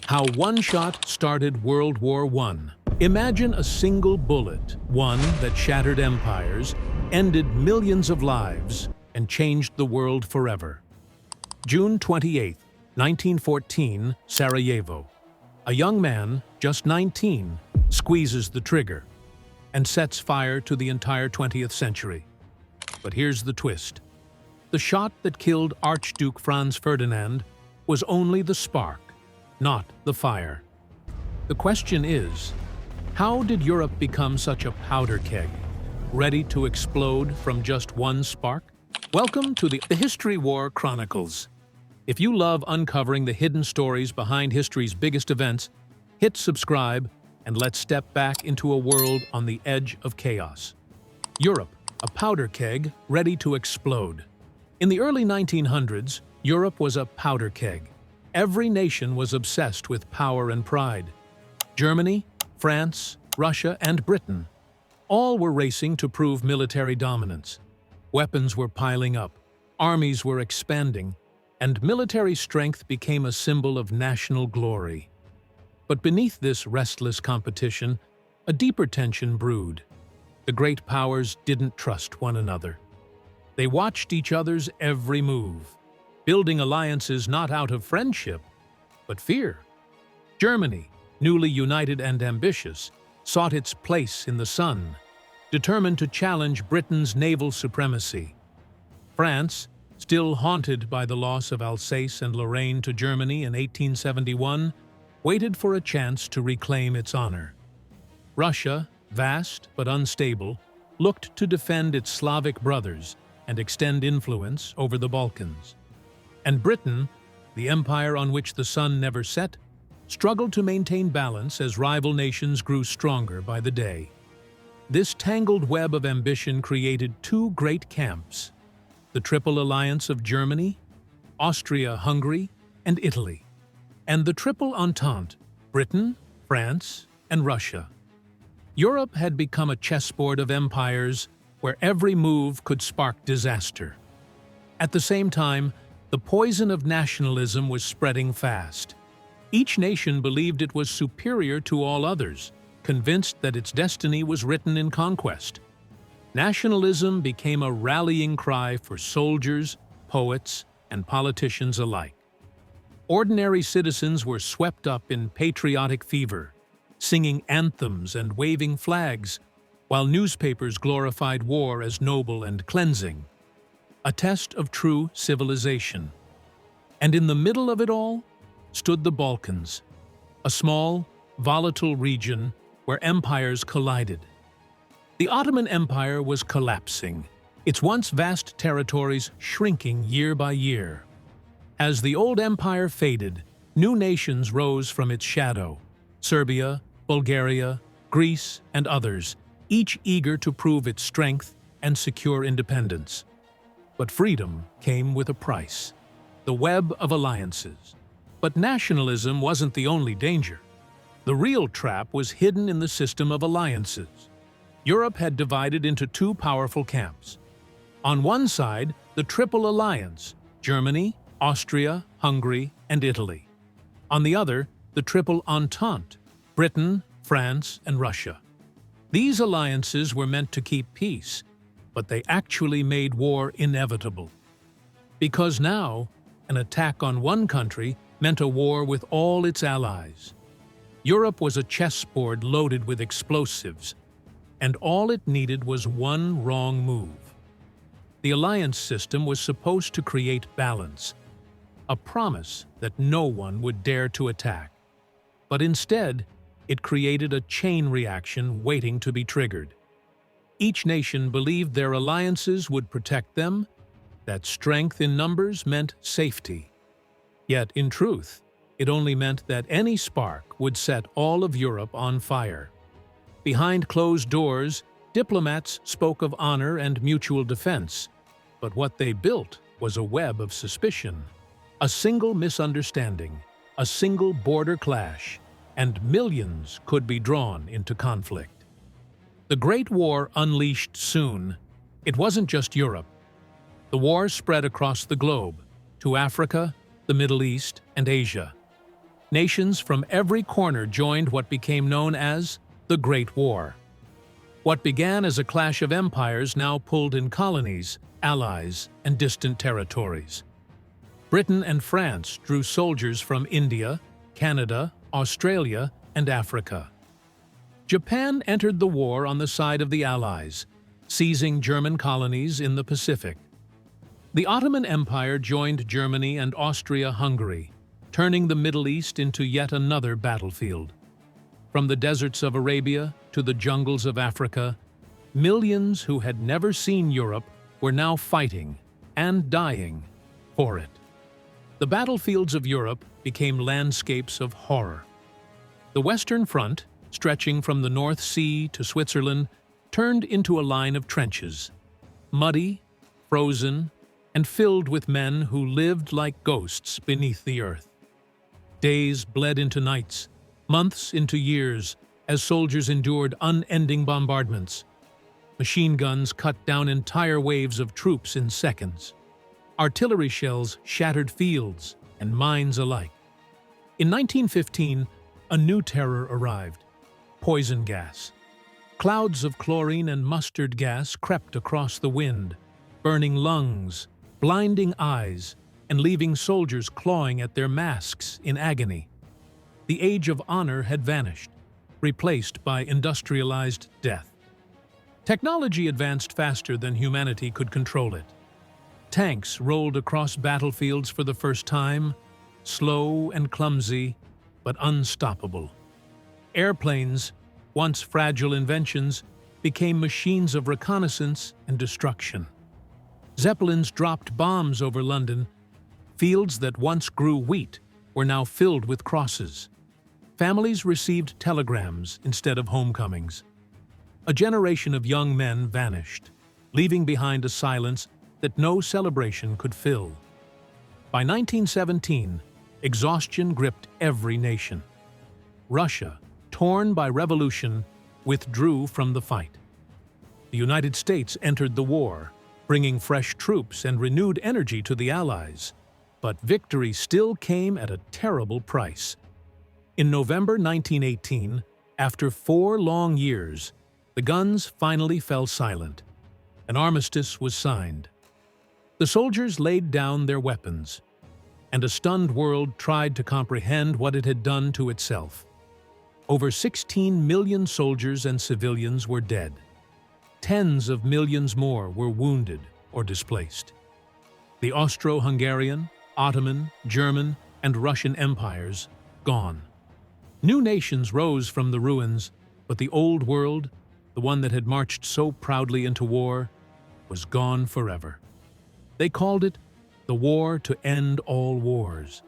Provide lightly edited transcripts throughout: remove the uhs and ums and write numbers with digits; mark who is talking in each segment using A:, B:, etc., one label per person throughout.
A: How one shot started World War I. Imagine a single bullet, one that shattered empires, ended millions of lives, and changed the world forever. June 28, 1914, Sarajevo. A young man, just 19, squeezes the trigger and sets fire to the entire 20th century. But here's the twist. The shot that killed Archduke Franz Ferdinand was only the spark, not the fire. The question is, how did Europe become such a powder keg, ready to explode from just one spark? Welcome to the History War Chronicles. If you love uncovering the hidden stories behind history's biggest events, hit subscribe and let's step back into a world on the edge of chaos. Europe, a powder keg ready to explode. In the early 1900s, Europe was a powder keg. Every nation was obsessed with power and pride. Germany, France, Russia, and Britain all were racing to prove military dominance. Weapons were piling up, armies were expanding, and military strength became a symbol of national glory. But beneath this restless competition, a deeper tension brewed. The great powers didn't trust one another. They watched each other's every move, building alliances not out of friendship, but fear. Germany, newly united and ambitious, sought its place in the sun, determined to challenge Britain's naval supremacy. France, still haunted by the loss of Alsace and Lorraine to Germany in 1871, waited for a chance to reclaim its honor. Russia, vast but unstable, looked to defend its Slavic brothers and extend influence over the Balkans. And Britain, the empire on which the sun never set, struggled to maintain balance as rival nations grew stronger by the day. This tangled web of ambition created two great camps: the Triple Alliance of Germany, Austria, Hungary, and Italy, and the Triple Entente, Britain, France, and Russia. Europe had become a chessboard of empires where every move could spark disaster. At the same time, the poison of nationalism was spreading fast. Each nation believed it was superior to all others, convinced that its destiny was written in conquest. Nationalism became a rallying cry for soldiers, poets, and politicians alike. Ordinary citizens were swept up in patriotic fever, singing anthems and waving flags, while newspapers glorified war as noble and cleansing, a test of true civilization. And in the middle of it all stood the Balkans, a small, volatile region where empires collided. The Ottoman Empire was collapsing, its once vast territories shrinking year by year. As the old empire faded, new nations rose from its shadow: Serbia, Bulgaria, Greece, and others, each eager to prove its strength and secure independence. But freedom came with a price: the web of alliances. But nationalism wasn't the only danger. The real trap was hidden in the system of alliances. Europe had divided into two powerful camps. On one side, the Triple Alliance: Germany, Austria, Hungary, and Italy. On the other, the Triple Entente: Britain, France, and Russia. These alliances were meant to keep peace, but they actually made war inevitable. Because now, an attack on one country meant a war with all its allies. Europe was a chessboard loaded with explosives, and all it needed was one wrong move. The alliance system was supposed to create balance, a promise that no one would dare to attack. But instead, it created a chain reaction waiting to be triggered. Each nation believed their alliances would protect them, that strength in numbers meant safety. Yet, in truth, it only meant that any spark would set all of Europe on fire. Behind closed doors, diplomats spoke of honor and mutual defense, but what they built was a web of suspicion. A single misunderstanding, a single border clash, and millions could be drawn into conflict. The Great War unleashed soon. It wasn't just Europe. The war spread across the globe, to Africa, the Middle East, and Asia. Nations from every corner joined what became known as the Great War. What began as a clash of empires now pulled in colonies, allies, and distant territories. Britain and France drew soldiers from India, Canada, Australia, and Africa. Japan entered the war on the side of the Allies, seizing German colonies in the Pacific. The Ottoman Empire joined Germany and Austria-Hungary, turning the Middle East into yet another battlefield. From the deserts of Arabia to the jungles of Africa, millions who had never seen Europe were now fighting and dying for it. The battlefields of Europe became landscapes of horror. The Western Front, stretching from the North Sea to Switzerland, turned into a line of trenches, muddy, frozen, and filled with men who lived like ghosts beneath the earth. Days bled into nights, months into years, as soldiers endured unending bombardments. Machine guns cut down entire waves of troops in seconds. Artillery shells shattered fields and mines alike. In 1915, a new terror arrived: poison gas. Clouds of chlorine and mustard gas crept across the wind, burning lungs, blinding eyes, and leaving soldiers clawing at their masks in agony. The age of honor had vanished, replaced by industrialized death. Technology advanced faster than humanity could control it. Tanks rolled across battlefields for the first time, slow and clumsy, but unstoppable. Airplanes, once fragile inventions, became machines of reconnaissance and destruction. Zeppelins dropped bombs over London. Fields that once grew wheat were now filled with crosses. Families received telegrams instead of homecomings. A generation of young men vanished, leaving behind a silence that no celebration could fill. By 1917, exhaustion gripped every nation. Russia, torn by revolution, withdrew from the fight. The United States entered the war, bringing fresh troops and renewed energy to the Allies. But victory still came at a terrible price. In November 1918, after 4 long years, the guns finally fell silent. An armistice was signed. The soldiers laid down their weapons, and a stunned world tried to comprehend what it had done to itself. Over 16 million soldiers and civilians were dead. Tens of millions more were wounded or displaced. The Austro-Hungarian, Ottoman, German, and Russian empires gone. New nations rose from the ruins, but the old world, the one that had marched so proudly into war, was gone forever. They called it the war to end all wars.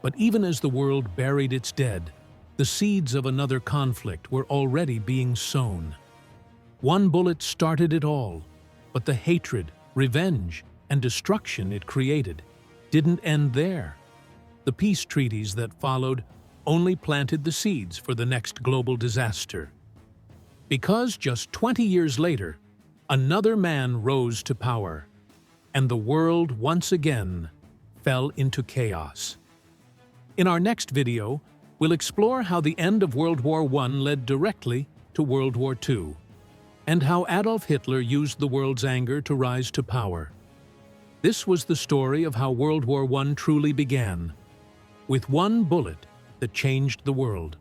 A: But even as the world buried its dead, the seeds of another conflict were already being sown. One bullet started it all, but the hatred, revenge, and destruction it created didn't end there. The peace treaties that followed only planted the seeds for the next global disaster. Because just 20 years later, another man rose to power, and the world once again fell into chaos. In our next video, we'll explore how the end of World War I led directly to World War II, and how Adolf Hitler used the world's anger to rise to power. This was the story of how World War I truly began, with one bullet that changed the world.